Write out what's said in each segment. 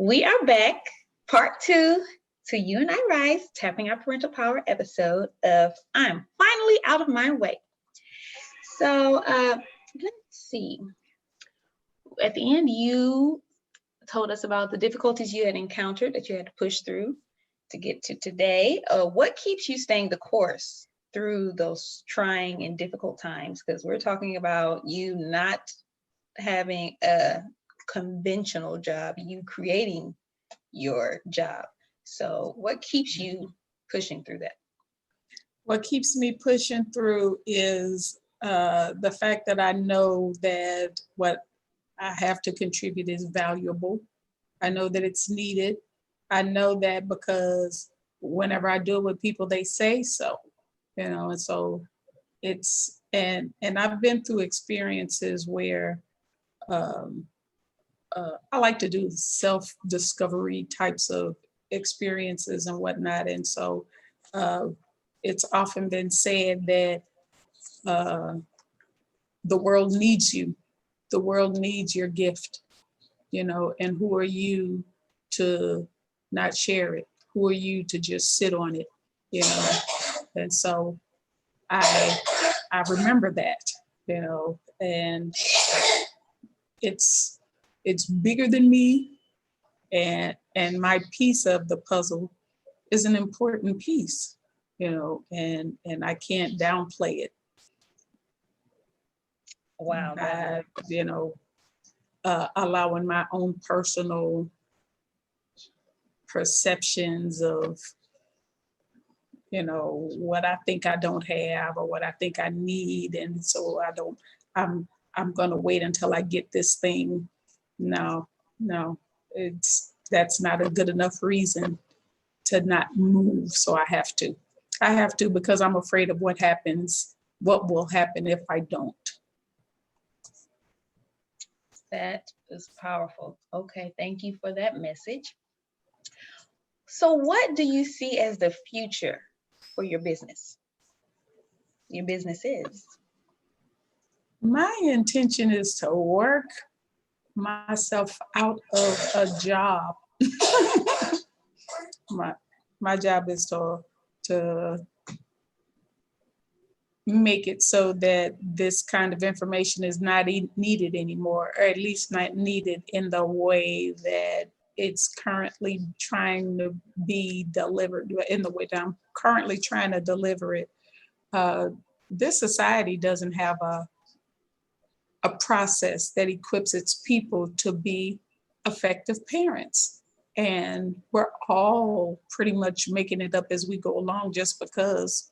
We are back, part 2 to U&I-RISE, Tapping Our Parental Power episode of I'm Finally Out of My Way. So let's see. At the end, you told us about the difficulties you had encountered that you had to push through to get to today. What keeps you staying the course through those trying and difficult times? Because we're talking about you not having a conventional job, you creating your job. So what keeps you pushing through that? What keeps me pushing through is the fact that I know that what I have to contribute is valuable. I know that it's needed. I know that because whenever I do it with people, they say so, and so it's, and I've been through experiences where I like to do self-discovery types of experiences and whatnot. And so it's often been said that the world needs you. The world needs your gift, and who are you to not share it? Who are you to just sit on it, And so I remember that, and it's bigger than me, and my piece of the puzzle is an important piece, and I can't downplay it. Wow. Allowing my own personal perceptions of, what I think I don't have or what I think I need, and so I'm gonna wait until I get this thing. No, that's not a good enough reason to not move. So I have to because I'm afraid of what will happen if I don't. That is powerful. Okay, thank you for that message. So what do you see as the future for your business? Your business is? My intention is to work myself out of a job. My job is to make it so that this kind of information is not needed anymore, or at least not needed in the way that it's currently trying to be delivered, in the way that I'm currently trying to deliver it. This society doesn't have a process that equips its people to be effective parents. And we're all pretty much making it up as we go along just because,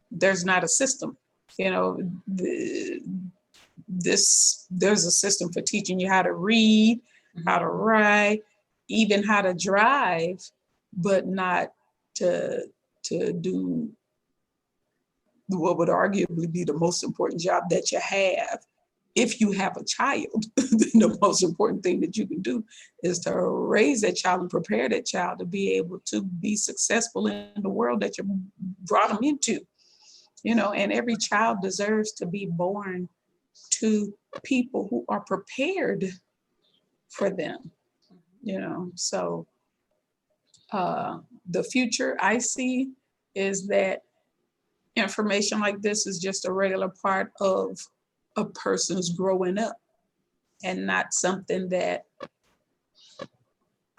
there's not a system. There's a system for teaching you how to read, how to write, even how to drive, but not to do what would arguably be the most important job that you have. If you have a child, then the most important thing that you can do is to raise that child and prepare that child to be able to be successful in the world that you brought them into. And every child deserves to be born to people who are prepared for them, So the future I see is that information like this is just a regular part of a person's growing up, and not something that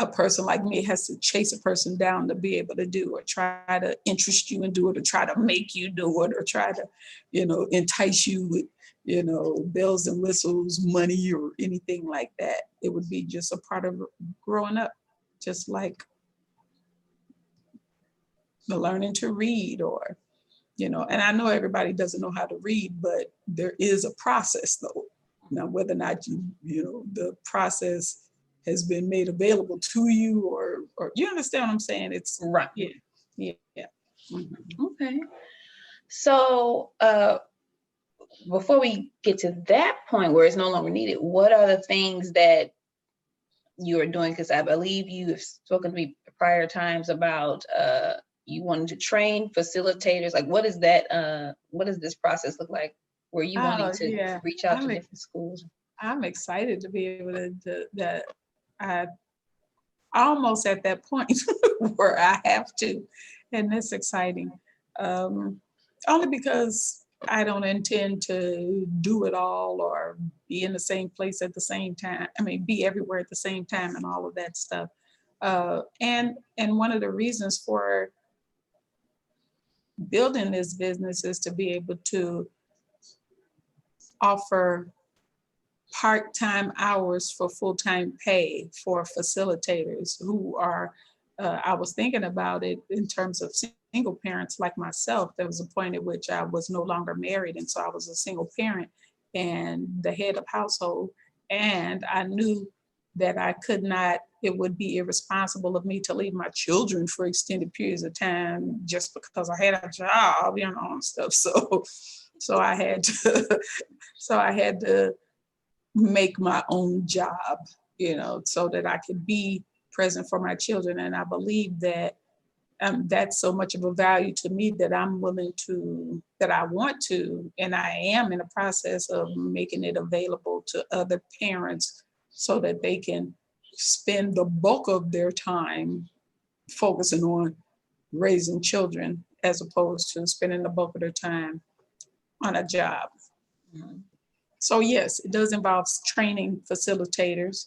a person like me has to chase a person down to be able to do, or try to interest you and do it, or try to make you do it, or try to, entice you with, bells and whistles, money, or anything like that. It would be just a part of growing up, just like the learning to read, or, and I know everybody doesn't know how to read, but there is a process though. Now, whether or not the process has been made available to you, or you understand what I'm saying? It's right. Yeah. Mm-hmm. Okay. So before we get to that point where it's no longer needed, what are the things that you are doing? Because I believe you have spoken to me prior times about you wanting to train facilitators. Like, what is that? What does this process look like? Were you wanting to reach out to different schools? I'm excited to be able to almost at that point where I have to, and it's exciting. Only because I don't intend to do it all or be in the same place at the same time. I mean, be everywhere at the same time and all of that stuff. And one of the reasons for building this business is to be able to offer part-time hours for full-time pay for facilitators who are, I was thinking about it in terms of single parents like myself. There was a point at which I was no longer married, and so I was a single parent and the head of household. And I knew that I could not, it would be irresponsible of me to leave my children for extended periods of time just because I had a job, and stuff. So I had to make my own job, so that I could be present for my children. And I believe that that's so much of a value to me that I'm willing to, that I want to, and I am in the process of making it available to other parents so that they can spend the bulk of their time focusing on raising children as opposed to spending the bulk of their time on a job. Mm-hmm. So yes, it does involve training facilitators.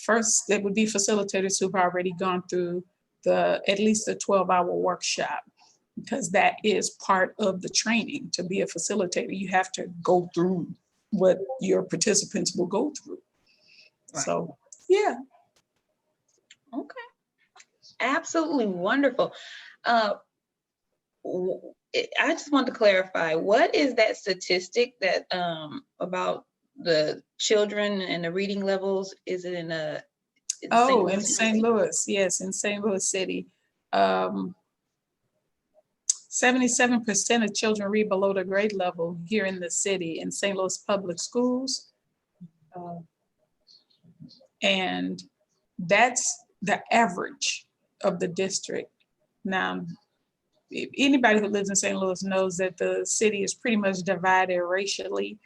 First, there would be facilitators who've already gone through at least a 12-hour workshop, because that is part of the training. To be a facilitator, you have to go through what your participants will go through. Right. So, yeah. Okay. Absolutely wonderful. I just want to clarify, what is that statistic that about the children and the reading levels? Is it in in St. Louis? Yes, in St. Louis City. 77% of children read below the grade level here in the city in St. Louis public schools. And that's the average of the district. Now, anybody who lives in St. Louis knows that the city is pretty much divided racially.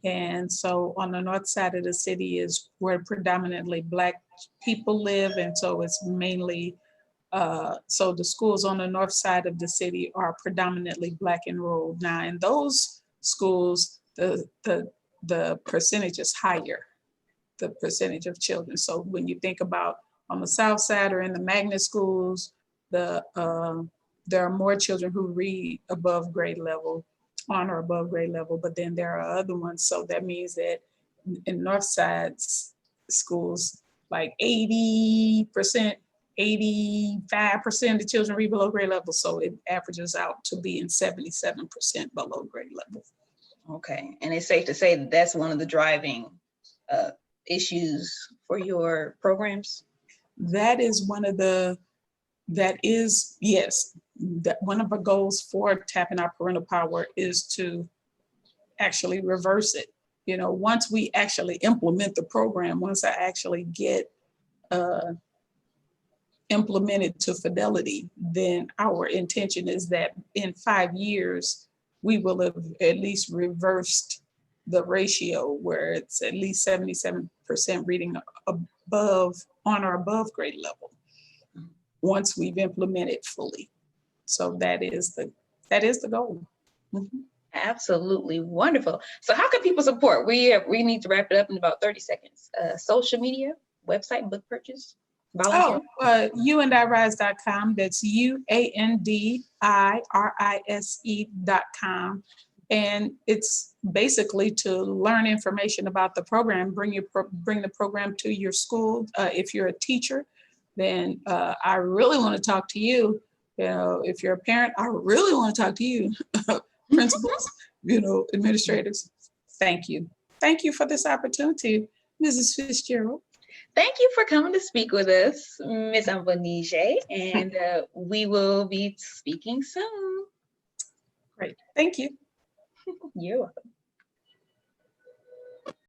And so on the north side of the city is where predominantly Black people live. And so it's mainly, so the schools on the north side of the city are predominantly Black enrolled. Now in those schools, the percentage is higher, the percentage of children. So when you think about on the south side or in the magnet schools, there are more children who read above grade level, on or above grade level, but then there are other ones. So that means that in north side schools, like 80%, 85% of children read below grade level. So it averages out to be in 77% below grade level. Okay, and it's safe to say that that's one of the driving issues for your programs? That is one of the, yes, that one of the goals for Tapping Our Parental Power is to actually reverse it. Once we actually implement the program, once I actually get implemented to fidelity, then our intention is that in 5 years, we will have at least reversed the ratio where it's at least 77% reading above, on or above grade level, once we've implemented fully. So that is the goal. Mm-hmm. Absolutely wonderful. So how can people support? We need to wrap it up in about 30 seconds. Social media, website, book purchase, volunteer. U&I-RISE.com. That's UANDIRISE.com. And it's basically to learn information about the program, bring the program to your school. If you're a teacher, then I really want to talk to you. If you're a parent, I really want to talk to you. Principals, administrators. Thank you. Thank you for this opportunity, Mrs. Fitzgerald. Thank you for coming to speak with us, Ms. Ambonisye, and we will be speaking soon. Great. Thank you. You're welcome.